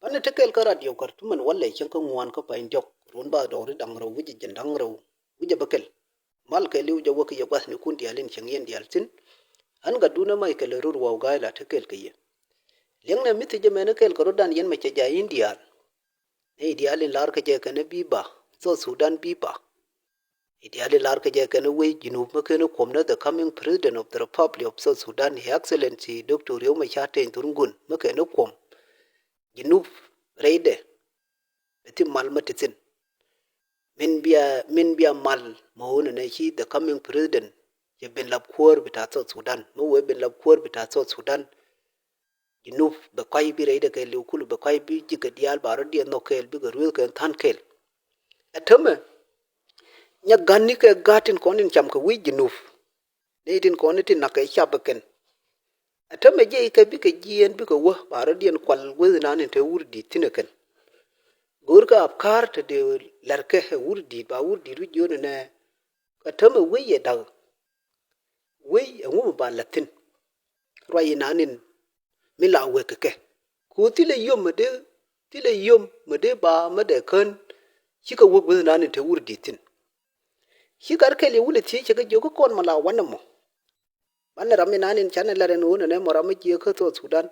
ane tekel karat yo kartuman walle chen ko ngwan ko pain jok ron ba do ri dang ro wiji jen dang ro wiji bakel mal ke liu jo wak yo bas ni kun dialin chen yen dial tin an ga duna mai ke le ru wa ga la tekel ke ye leng na miti je mena kel ko dan yen ma che ja india e dialin lar ke je ke ne bi ba so sudan bi ba e dialin lar ke je ke ne we jinub ma ke ne kom na the coming president of the republic of south sudan his excellency dr yoma chate turungun ma ke ne kom jinub reide beti mal matitin min biya mal mahona na shi the coming president ya bin lab kuwar bita south sudan mo we bin lab kuwar bita south sudan jinub ba kai bi reide ke liukulu ba kai bi jiga dial baro dia no kel bi ga ruel ken tan kel atama nya ganni ke gatin konin cham ka wi jinub ne tin konin tin na kai chabaken atama je ke bi ke jien bi ko wa baro dia kwal we na ne te wurdi tinaken gurka afkar te de larke he wurdi ba wurdi ru jona ne atama we ye dag we ngu ba latin roi nanin mila we ke ku tile yom mede ba mede kan shi ka wo we nanin te wurdi tin shi karke le wule ti ke jogo kon mala wannan mo bana rami nanin channel lare no ne mo rami ji ka to sudan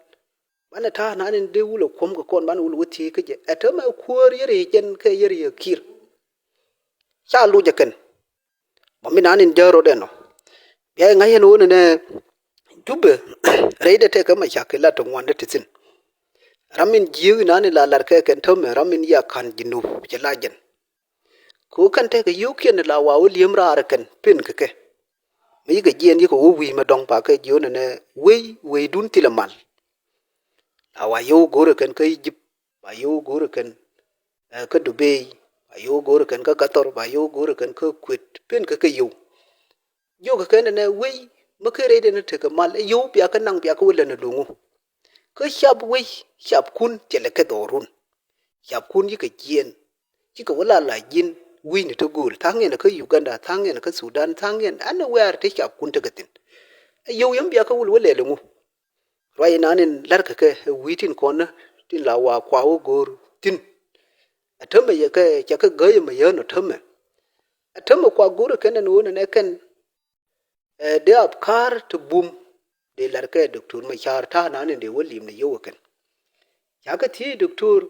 bana ta nanin de wule kom ko kon bana wule wuti ke je atama kuor yere jen ke yere kir sha lu jaken mo mi nanin jaro de no ya ngai no ne dubbe reide te ka ma shakila to wanda tisin ramin jiu nanin la larke ken to me ramin ya kan jinu je lajen ko kan te ka yuken la wa william ra kan pin ke mi ga jien yi ko wi ma dong pa ke jona ne we dun tilamal awa yo gore kan kai jip ba yo gore kan ka dubai ba yo gore kan ka kator ba yo gore kan ka kwit pin ka yo ka kan ne we ma ke re de ne te ka mal yo bia ka nang bia ka wala na lungu ka shap kun tele ka dorun shap kun yi ka jien yi ka wala la jin wi ni to gol tangen ka uganda tangen ka sudan tangen anywhere te shap kun te gatin yo yam bia ka wala lungu roi nanin larka ke witin kona tin la wa kwa wo gor tin atama ya ke cha ka ga ma ya no atama kwa gor ken no ne ken de afkar to bum de larka doctor ma char ta nanin de wali ne yo ken ya ka ti doctor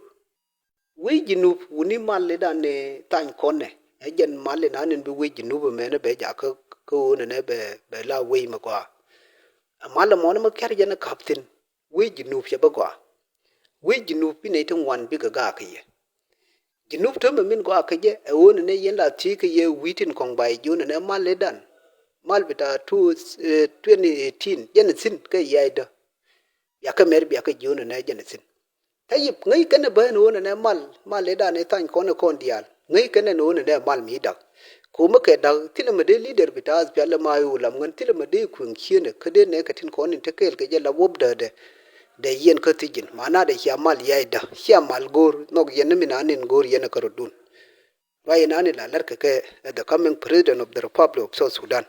wi jinub wuni malle dan ne tan konne ejen malle nanin bi wi jinub me ne be ja ka ko ne be la wi ma kwa mala mo ma kar jana captain we jinub ya bagwa we jinub bi ne tan wan bi ga ka ye jinub to min go ka je e won ne yen la ti ka ye witin kong bai jun ne mal dan mal bita 2018 yen sin ka ye da ya ka mer bi ka jun ne yen sin tayip ngai kana ba no ne mal dan ne tan kon dial ngai kana no ne mal mi da kuma ke da tilma de leader bita az pala mayu lam ngan tilma de kun kiene kade ne ka tin konin te kel ke la wob da yen ka tijin mana da yamal yaida yamal gor nog yen min anin gor yen ka rodun rai nani la larka ke the coming president of the republic of south sudan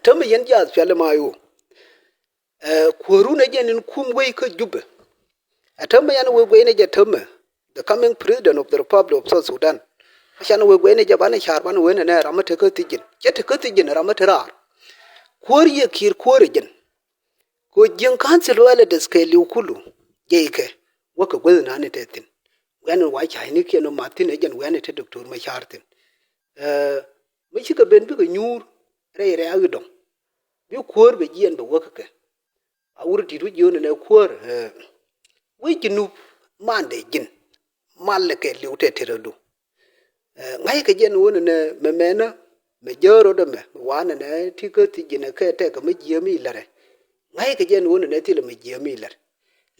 tam yen ja az pala mayu koru na jenin kum wei ka jubbe atam yan we ne je tam the coming president of the republic of south sudan shan we ne jabane sharban we ne ramata ka tijin yata ka tijin ramata rar koriye kir korijen ko jin council wala da suka yi kulu ke waka gwaza na ne tetin wani wa ki haini ke no martin ejen wani te doctor ma shartin mi shi ka ben bi ka nyur re agdon bi kor be jiyan be waka ke a wurti ru jona ne kor wi jinu mande jin malle ke liute teredu ngai ka jen wona ne memena me joro do me wana ne tikati jina ke te ka me jiyami lare ngai ka jen wona ne tilo me jiyami lare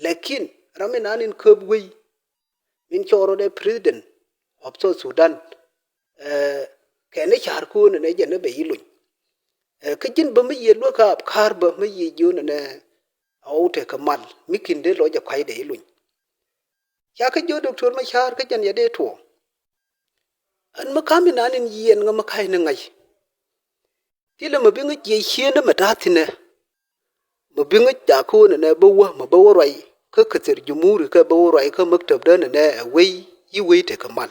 lakin ramen anin kubwi min choro de president of South Sudan ke ne char ko ne jen be yilun ka jin ba me yelo ka kar ba me yi jona ne aute ka mal mikin de lo ja kwai de yilun ya ka jo doctor ma char ka jen ya de to an makami nanin yen nga makai na ngai tila mabinga je hiena matatine mabinga jako na bawa mabawa rai ka katsir jumuri ka bawra ka maktab da ne wai yi wai te kamal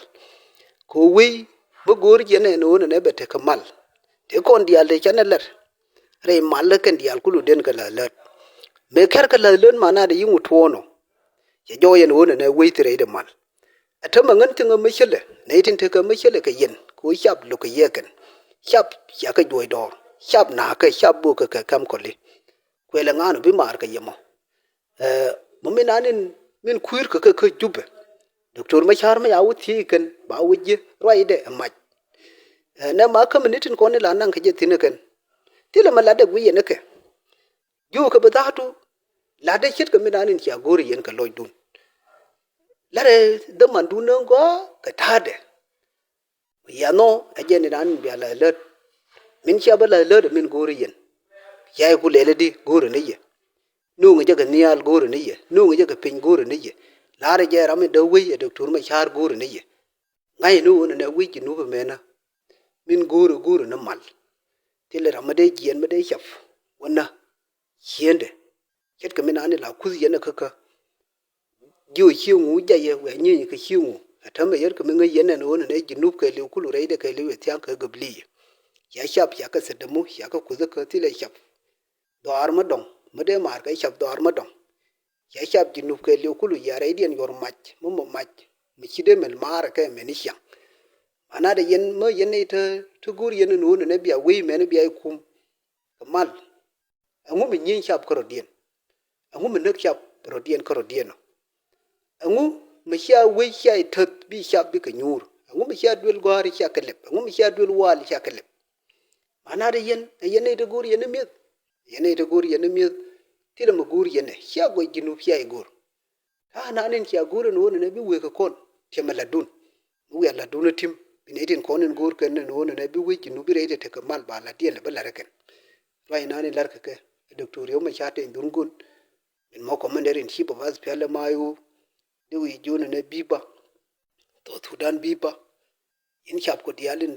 ko wai magor jene no ne bete kamal te kon dial de chanalar re malakan dial kulu den ka lalat me kar ka lalat mana da yin wutono ya joyen wona ne wai tire da mal ata mangan tinga mishele ne tin te ka mishele ka yen ko shab lo ka yeken shab ya ka joy dor shab na ka shab bu ka kam koli kwela ngano bi mar ka yemo mumin anin min kuir ka jubbe doktor ma char ma yawu ti kan ba wuje roide ma na ma ka minitin ko ne lanan ka je tinakan tila ma lada guye nake ju ka badatu lada chit ka min anin ya gori yen ka lojdun lare da mandu nan go ka tade ya no aje ni nan bi ala lat min cha bala lat min gori yen ya ku lele di gori ne ye nu nga jaga nial gori ne ye nu nga jaga pin gori ne ye lare je ram da wi ya doktor ma char gori ne ye ngai nu ne wi ji nu ba mena min gori na mal tile ram de jien ma de chaf wana hiende ket ka min ani la kuz yena kaka jiu chiu ja ye we nyi ka chiu atama yer ka min yena no ne ji nu ka le kulu reide ka le tiya ka gabli ya shap ya ka sadamu ya ka kuza ka tile shap do arma dong made mar ka shap do arma dong ya shap ji nu ka le kulu ya reidian yor mach mo mach mi chide mel mar ka meni shang ana da yen ma yen ita to gur yen no ne biya we men biya kum kamal angu mi nyin shap ko rodien angu mi nek shap rodien ko rodien angu mi sha we sha tat bi shap bi ka nyur angu mi sha dul gwari sha kalep angu mi sha dul wal sha kalep ana da yen ita gur yen ita gur yen mi tira ma gur yen sha go jinu sha gur ana nen sha gur no ne bi we ka kon temaladun we la dun tim binetin konin gur kan no ne bi we jinu bi reide te kamal ba la dien ba la reken rai nani lar ka doktor yo ma chate ndurgun min mo commander in chief of as pele mayu de wi jona ne biba to sudan biba in chap ko dialin